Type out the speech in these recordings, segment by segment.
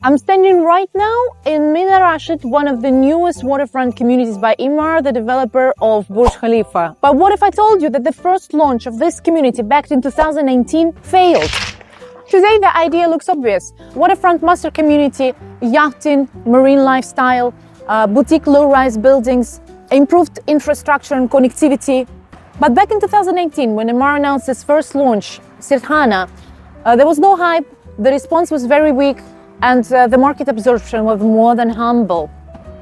I'm standing right now in Mina Rashid, one of the newest waterfront communities by Emaar, the developer of Burj Khalifa. But what if I told you that the first launch of this community back in 2019 failed? Today, the idea looks obvious. Waterfront master community, yachting, marine lifestyle, boutique low-rise buildings, improved infrastructure and connectivity. But back in 2018, when Emaar announced its first launch, Sirdhana, there was no hype, the response was very weak, and the market absorption was more than humble.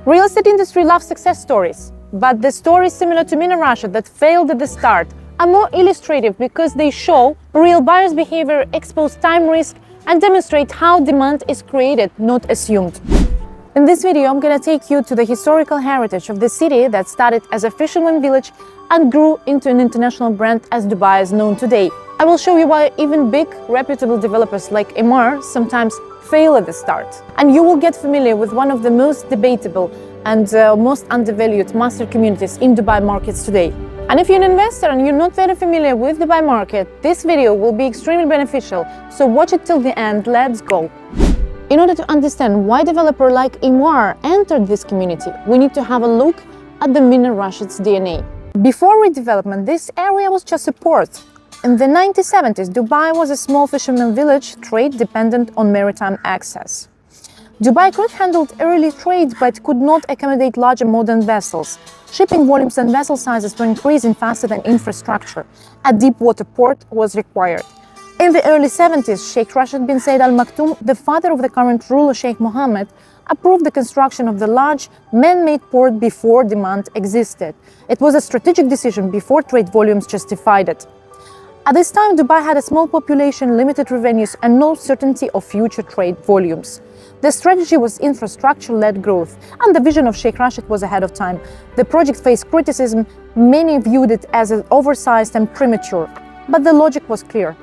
Real estate industry loves success stories, but the stories similar to Mina Rashid that failed at the start are more illustrative because they show real buyers' behavior, expose time risk, and demonstrate how demand is created, not assumed. In this video, I'm gonna take you to the historical heritage of the city that started as a fisherman village and grew into an international brand as Dubai is known today. I will show you why even big, reputable developers like Emaar sometimes fail at the start. And you will get familiar with one of the most debatable and most undervalued master communities in Dubai markets today. And if you're an investor and you're not very familiar with Dubai market, this video will be extremely beneficial. So watch it till the end. Let's go. In order to understand why developer like Emaar entered this community, we need to have a look at the Mina Rashid's DNA. Before redevelopment, this area was just a port. In the 1970s, Dubai was a small fisherman village, trade dependent on maritime access. Dubai could handle early trade but could not accommodate larger modern vessels. Shipping volumes and vessel sizes were increasing faster than infrastructure. A deep water port was required. In the early 70s, Sheikh Rashid bin Said Al Maktoum, the father of the current ruler Sheikh Mohammed, approved the construction of the large man-made port before demand existed. It was a strategic decision before trade volumes justified it. At this time, Dubai had a small population, limited revenues, and no certainty of future trade volumes. The strategy was infrastructure-led growth, and the vision of Sheikh Rashid was ahead of time. The project faced criticism. Many viewed it as oversized and premature. But the logic was clear.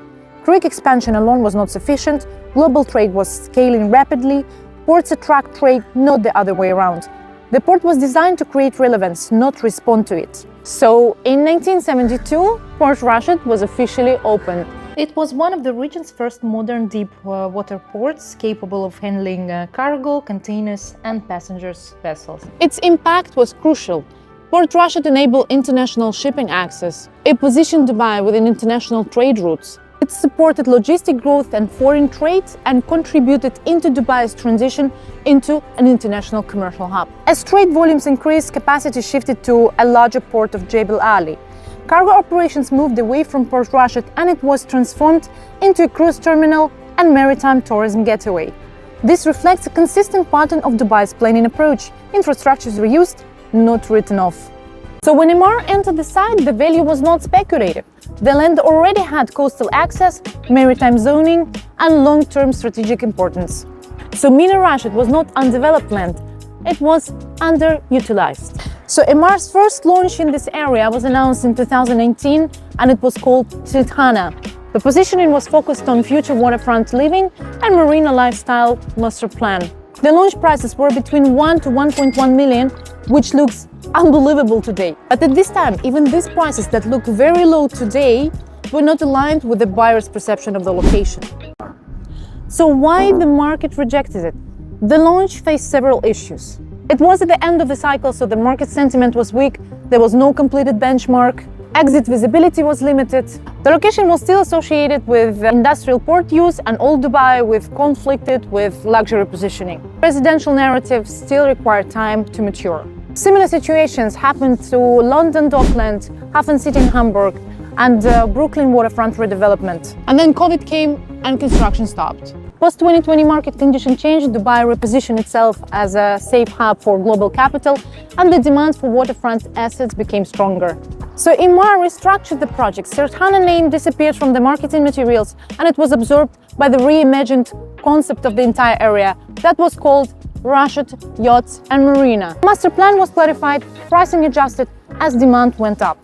Creek expansion alone was not sufficient. Global trade was scaling rapidly. Ports attract trade, not the other way around. The port was designed to create relevance, not respond to it. So, in 1972, Port Rashid was officially opened. It was one of the region's first modern deep water ports capable of handling cargo, containers, and passengers vessels. Its impact was crucial. Port Rashid enabled international shipping access. It positioned Dubai within international trade routes. It supported logistic growth and foreign trade and contributed into Dubai's transition into an international commercial hub. As trade volumes increased, capacity shifted to a larger port of Jebel Ali. Cargo operations moved away from Port Rashid and it was transformed into a cruise terminal and maritime tourism getaway. This reflects a consistent pattern of Dubai's planning approach. Infrastructure is reused, not written off. So when Emaar entered the site, the value was not speculative. The land already had coastal access, maritime zoning, and long-term strategic importance. So Mina Rashid was not undeveloped land, it was underutilized. So Emaar's first launch in this area was announced in 2018 and it was called Sirdhana. The positioning was focused on future waterfront living and marina lifestyle master plan. The launch prices were between 1 to 1.1 million, which looks unbelievable today. But at this time, even these prices that look very low today were not aligned with the buyer's perception of the location. So why the market rejected it? The launch faced several issues. It was at the end of the cycle, so the market sentiment was weak, there was no completed benchmark, exit visibility was limited. The location was still associated with industrial port use and old Dubai conflicted with luxury positioning. Residential narratives still require time to mature. Similar situations happened to London Dockland, Hafen City in Hamburg, and Brooklyn waterfront redevelopment. And then COVID came and construction stopped. Post-2020 market condition changed, Dubai repositioned itself as a safe hub for global capital, and the demand for waterfront assets became stronger. So Emaar restructured the project. Sirdhana name disappeared from the marketing materials, and it was absorbed by the reimagined concept of the entire area that was called Rashid Yachts and Marina. Masterplan was clarified, pricing adjusted as demand went up.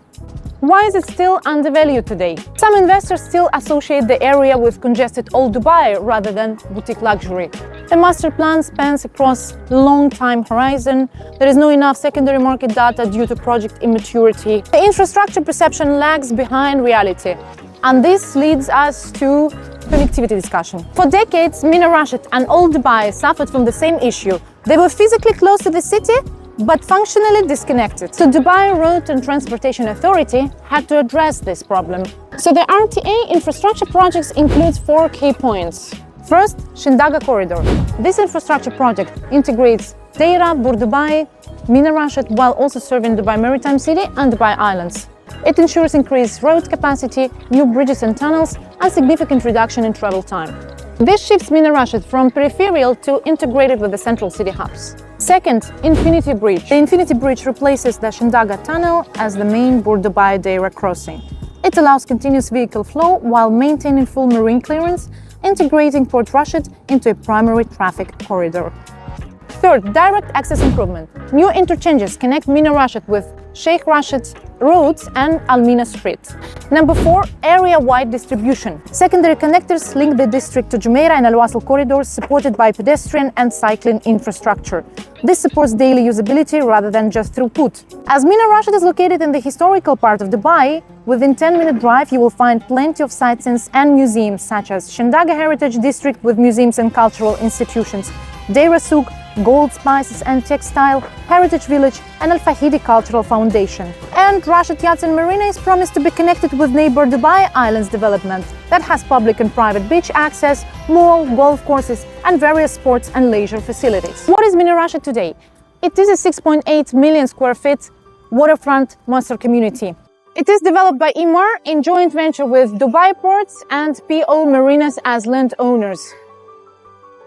Why is it still undervalued today? Some investors still associate the area with congested old Dubai rather than boutique luxury. The master plan spans across a long time horizon. There is no enough secondary market data due to project immaturity. The infrastructure perception lags behind reality. And this leads us to connectivity discussion. For decades, Mina Rashid and all Dubai suffered from the same issue. They were physically close to the city, but functionally disconnected. So Dubai Road and Transportation Authority had to address this problem. So the RTA infrastructure projects includes 4 key points. First, Shindagha corridor. This infrastructure project integrates Deira, Bur Dubai, Mina Rashid, while also serving Dubai Maritime City and Dubai Islands. It ensures increased road capacity, new bridges and tunnels, and significant reduction in travel time. This shifts Mina Rashid from peripheral to integrated with the central city hubs. Second, Infinity Bridge. The Infinity Bridge replaces the Shindagha Tunnel as the main Bur Dubai Deira crossing. It allows continuous vehicle flow while maintaining full marine clearance, integrating Port Rashid into a primary traffic corridor. Third, direct access improvement. New interchanges connect Mina Rashid with Sheikh Rashid roads and Al Mina Street. Number 4, area-wide distribution. Secondary connectors link the district to Jumeirah and Al Wasl corridors, supported by pedestrian and cycling infrastructure. This supports daily usability rather than just throughput. As Mina Rashid is located in the historical part of Dubai, within 10-minute drive you will find plenty of sightseeing and museums such as Shindagha Heritage District with museums and cultural institutions, Deira Souk, Gold, Spices and Textile, Heritage Village and Al Fahidi Cultural Foundation. And Rashid Yachts and Marina is promised to be connected with neighbor Dubai Islands development that has public and private beach access, mall, golf courses and various sports and leisure facilities. What is Mina Rashid today? It is a 6.8 million square feet waterfront master community. It is developed by Emaar in joint venture with Dubai Ports and PO Marinas as landowners.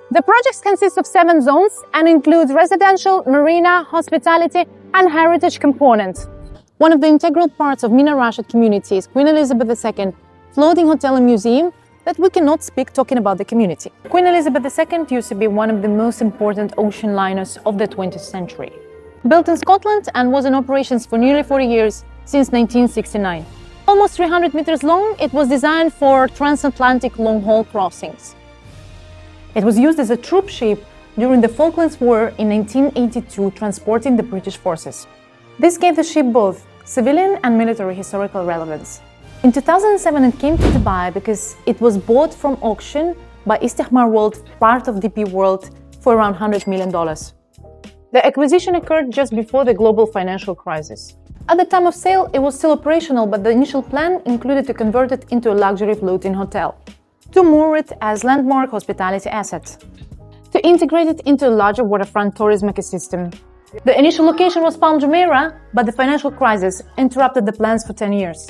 The project consists of 7 zones and includes residential, marina, hospitality and heritage components. One of the integral parts of Mina Rashid community is Queen Elizabeth II floating hotel and museum that we cannot speak talking about the community. Queen Elizabeth II used to be one of the most important ocean liners of the 20th century. Built in Scotland and was in operations for nearly 40 years since 1969. Almost 300 meters long, it was designed for transatlantic long-haul crossings. It was used as a troop ship during the Falklands War in 1982, transporting the British forces. This gave the ship both civilian and military historical relevance. In 2007, it came to Dubai because it was bought from auction by Emaar World, part of DP World, for around $100 million. The acquisition occurred just before the global financial crisis. At the time of sale, it was still operational, but the initial plan included to convert it into a luxury floating hotel, to moor it as landmark hospitality asset, to integrate it into a larger waterfront tourism ecosystem. The initial location was Palm Jumeirah, but the financial crisis interrupted the plans for 10 years.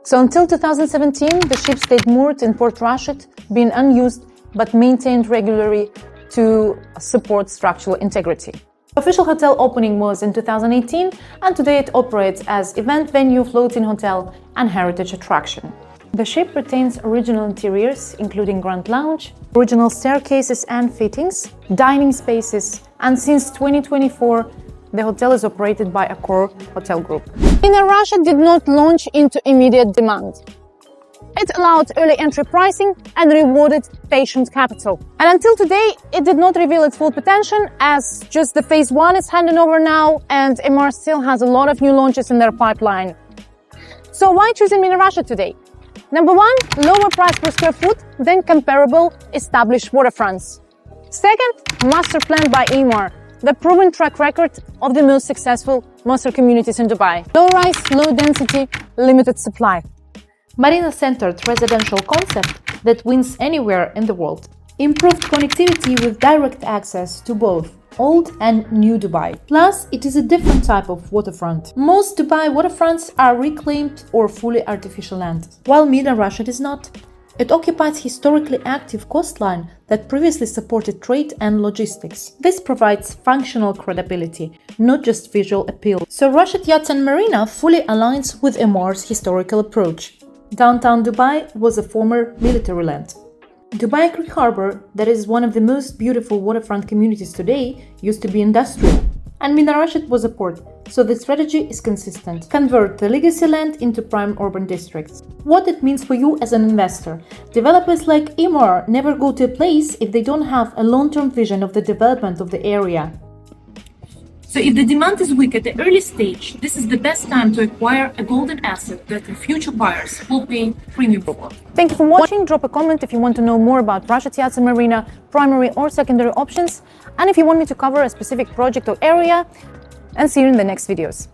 So until 2017, the ship stayed moored in Port Rashid, being unused but maintained regularly to support structural integrity. The official hotel opening was in 2018, and today it operates as event venue, floating hotel and heritage attraction. The ship retains original interiors, including grand lounge, original staircases and fittings, dining spaces, and since 2024, the hotel is operated by Accor Hotel Group. Mina Rashid did not launch into immediate demand. It allowed early entry pricing and rewarded patient capital. And until today, it did not reveal its full potential, as just the phase 1 is handing over now, and Emaar still has a lot of new launches in their pipeline. So why choosing Mina Rashid today? Number 1, lower price per square foot than comparable established waterfronts. Second, Masterplan by Emaar, the proven track record of the most successful master communities in Dubai. Low rise, low density, limited supply. Marina-centered residential concept that wins anywhere in the world. Improved connectivity with direct access to both old and new Dubai. Plus, it is a different type of waterfront. Most Dubai waterfronts are reclaimed or fully artificial land, while Mina Rashid is not. It occupies historically active coastline that previously supported trade and logistics. This provides functional credibility, not just visual appeal. So Rashid Yachts and Marina fully aligns with Emaar's historical approach. Downtown Dubai was a former military land. Dubai Greek Harbor, that is one of the most beautiful waterfront communities today, used to be industrial. And Mina Rashid was a port, so the strategy is consistent. Convert the legacy land into prime urban districts. What it means for you as an investor. Developers like Emaar never go to a place if they don't have a long-term vision of the development of the area. So if the demand is weak at the early stage, this is the best time to acquire a golden asset that the future buyers will pay premium for. Thank you for watching. Drop a comment if you want to know more about Rashid Yachts and Marina, primary or secondary options, and if you want me to cover a specific project or area, and see you in the next videos.